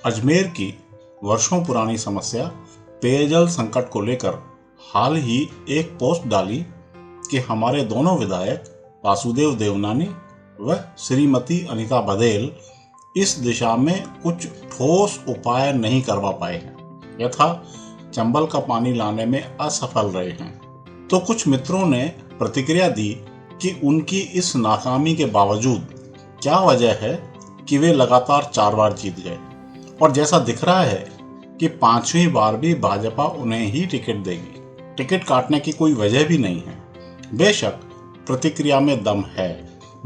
अजमेर की वर्षों पुरानी समस्या पेयजल संकट को लेकर हाल ही एक पोस्ट डाली कि हमारे दोनों विधायक वासुदेव देवनानी व श्रीमती अनीता बघेल इस दिशा में कुछ ठोस उपाय नहीं करवा पाए हैं यथा चंबल का पानी लाने में असफल रहे हैं। तो कुछ मित्रों ने प्रतिक्रिया दी कि उनकी इस नाकामी के बावजूद क्या वजह है कि वे लगातार 4 बार जीत गए और जैसा दिख रहा है कि 5वीं बार भी भाजपा उन्हें ही टिकट देगी। टिकट काटने की कोई वजह भी नहीं है। बेशक प्रतिक्रिया में दम है,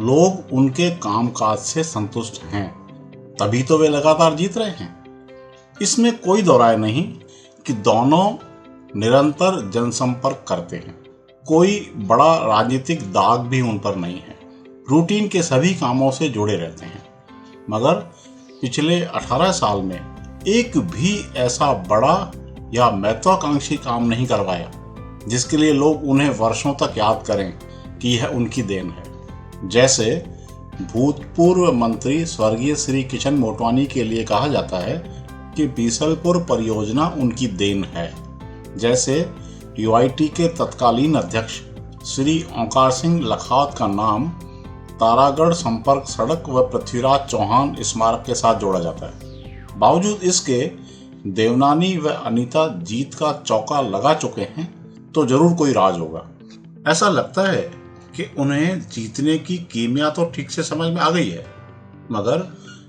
लोग उनके कामकाज से संतुष्ट हैं, तभी तो वे लगातार जीत रहे हैं। इसमें कोई दो राय नहीं कि दोनों निरंतर जनसंपर्क करते हैं, कोई बड़ा राजनीतिक दाग भी उन पर नहीं है, रूटीन के सभी कामों से जुड़े रहते हैं। मगर पिछले 18 साल में एक भी ऐसा बड़ा या महत्वाकांक्षी काम नहीं करवाया जिसके लिए लोग उन्हें वर्षों तक याद करें कि यह उनकी देन है। जैसे भूतपूर्व मंत्री स्वर्गीय श्री किशन मोटवानी के लिए कहा जाता है कि बीसलपुर परियोजना उनकी देन है। जैसे यूआईटी के तत्कालीन अध्यक्ष श्री ओंकार सिंह लखावत का नाम तारागढ़ संपर्क सड़क व पृथ्वीराज चौहान स्मारक के साथ जोड़ा जाता है। बावजूद इसके देवनानी व अनीता जीत का चौका लगा चुके हैं तो जरूर कोई राज होगा। ऐसा लगता है कि उन्हें जीतने की कीमिया तो ठीक से समझ में आ गई है, मगर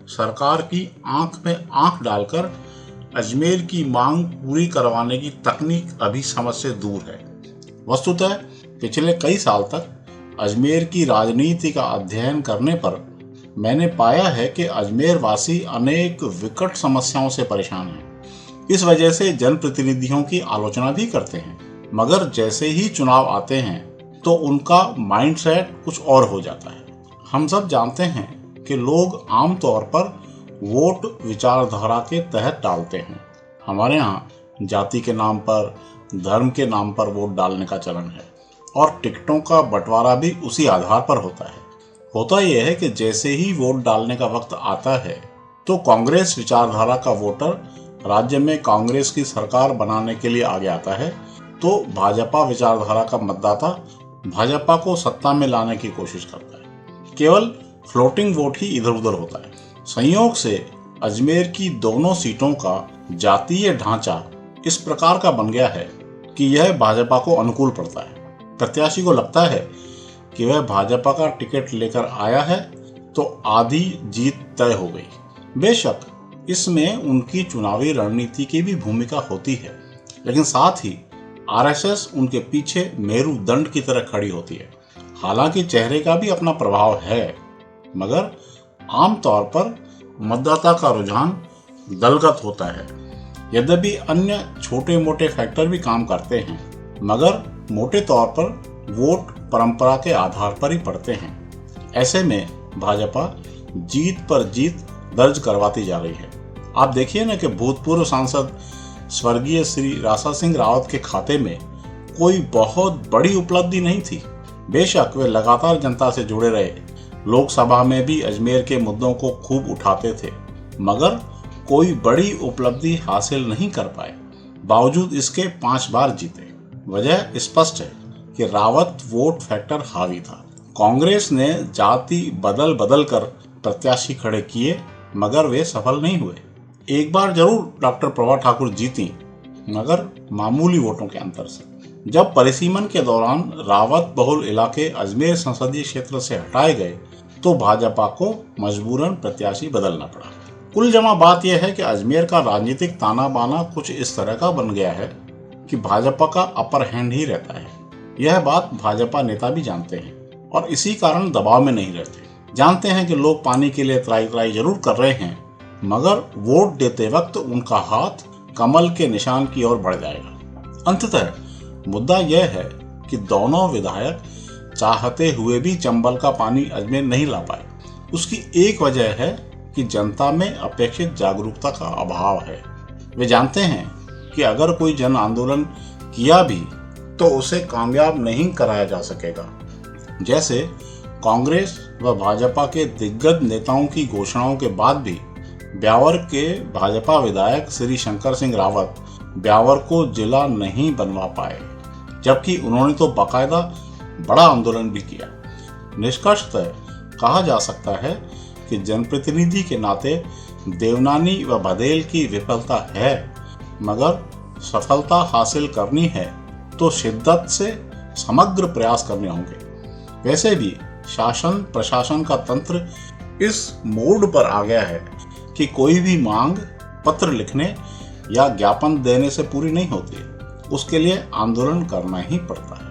सरकार की आंख में आंख डालकर अजमेर की मांग पूरी करवाने की तकनीक अभी समझ से दूर है। वस्तुतः पिछले कई साल तक अजमेर की राजनीति का अध्ययन करने पर मैंने पाया है कि अजमेर वासी अनेक विकट समस्याओं से परेशान हैं। इस वजह से जनप्रतिनिधियों की आलोचना भी करते हैं, मगर जैसे ही चुनाव आते हैं तो उनका माइंडसेट कुछ और हो जाता है। हम सब जानते हैं कि लोग आमतौर पर वोट विचारधारा के तहत डालते हैं। हमारे यहाँ जाति के नाम पर, धर्म के नाम पर वोट डालने का चलन है और टिकटों का बंटवारा भी उसी आधार पर होता है। होता यह है कि जैसे ही वोट डालने का वक्त आता है तो कांग्रेस विचारधारा का वोटर राज्य में कांग्रेस की सरकार बनाने के लिए आगे आता है, तो भाजपा विचारधारा का मतदाता भाजपा को सत्ता में लाने की कोशिश करता है। केवल फ्लोटिंग वोट ही इधर उधर होता है। संयोग से अजमेर की दोनों सीटों का जातीय ढांचा इस प्रकार का बन गया है कि यह भाजपा को अनुकूल पड़ता है। प्रत्याशी को लगता है कि वह भाजपा का टिकट लेकर आया है तो आधी जीत तय हो गई। बेशक इसमें उनकी चुनावी रणनीति की भी भूमिका होती है, लेकिन साथ ही आरएसएस उनके पीछे मेरुदंड की तरह खड़ी होती है। हालांकि चेहरे का भी अपना प्रभाव है, मगर आमतौर पर मतदाता का रुझान दलगत होता है। यद्यपि अन्य छोटे मोटे फैक्टर भी काम करते हैं, मगर मोटे तौर पर वोट परंपरा के आधार पर ही पड़ते हैं। ऐसे में भाजपा जीत पर जीत दर्ज करवाती जा रही है। आप देखिए ना कि भूतपूर्व सांसद स्वर्गीय श्री रासा सिंह रावत के खाते में कोई बहुत बड़ी उपलब्धि नहीं थी। बेशक वे लगातार जनता से जुड़े रहे, लोकसभा में भी अजमेर के मुद्दों को खूब उठाते थे, मगर कोई बड़ी उपलब्धि हासिल नहीं कर पाए। बावजूद इसके 5 बार जीते। वजह स्पष्ट है कि रावत वोट फैक्टर हावी था। कांग्रेस ने जाति बदल बदल कर प्रत्याशी खड़े किए, मगर वे सफल नहीं हुए। एक बार जरूर डॉक्टर प्रभा ठाकुर जीती, मगर मामूली वोटों के अंतर से। जब परिसीमन के दौरान रावत बहुल इलाके अजमेर संसदीय क्षेत्र से हटाए गए तो भाजपा को मजबूरन प्रत्याशी बदलना पड़ा। कुल जमा बात यह है कि अजमेर का राजनीतिक ताना बाना कुछ इस तरह का बन गया है कि भाजपा का अपर हैंड ही रहता है। यह बात भाजपा नेता भी जानते हैं और इसी कारण दबाव में नहीं रहते। जानते हैं कि लोग पानी के लिए त्राई त्राई जरूर कर रहे हैं, मगर वोट देते वक्त उनका हाथ कमल के निशान की ओर बढ़ जाएगा। अंततः मुद्दा यह है कि दोनों विधायक चाहते हुए भी चंबल का पानी अजमेर नहीं ला पाए। उसकी एक वजह है कि जनता में अपेक्षित जागरूकता का अभाव है। वे जानते हैं कि अगर कोई जन आंदोलन किया भी तो उसे कामयाब नहीं कराया जा सकेगा। जैसे कांग्रेस व भाजपा के दिग्गज नेताओं की घोषणाओं के बाद भी ब्यावर के भाजपा विधायक श्री शंकर सिंह रावत ब्यावर को जिला नहीं बनवा पाए, जबकि उन्होंने तो बाकायदा बड़ा आंदोलन भी किया। निष्कर्षतः कहा जा सकता है कि जनप्रतिनिधि के नाते देवनानी व बघेल की विफलता है, मगर सफलता हासिल करनी है तो शिद्दत से समग्र प्रयास करने होंगे। वैसे भी शासन प्रशासन का तंत्र इस मोड पर आ गया है कि कोई भी मांग पत्र लिखने या ज्ञापन देने से पूरी नहीं होती, उसके लिए आंदोलन करना ही पड़ता है।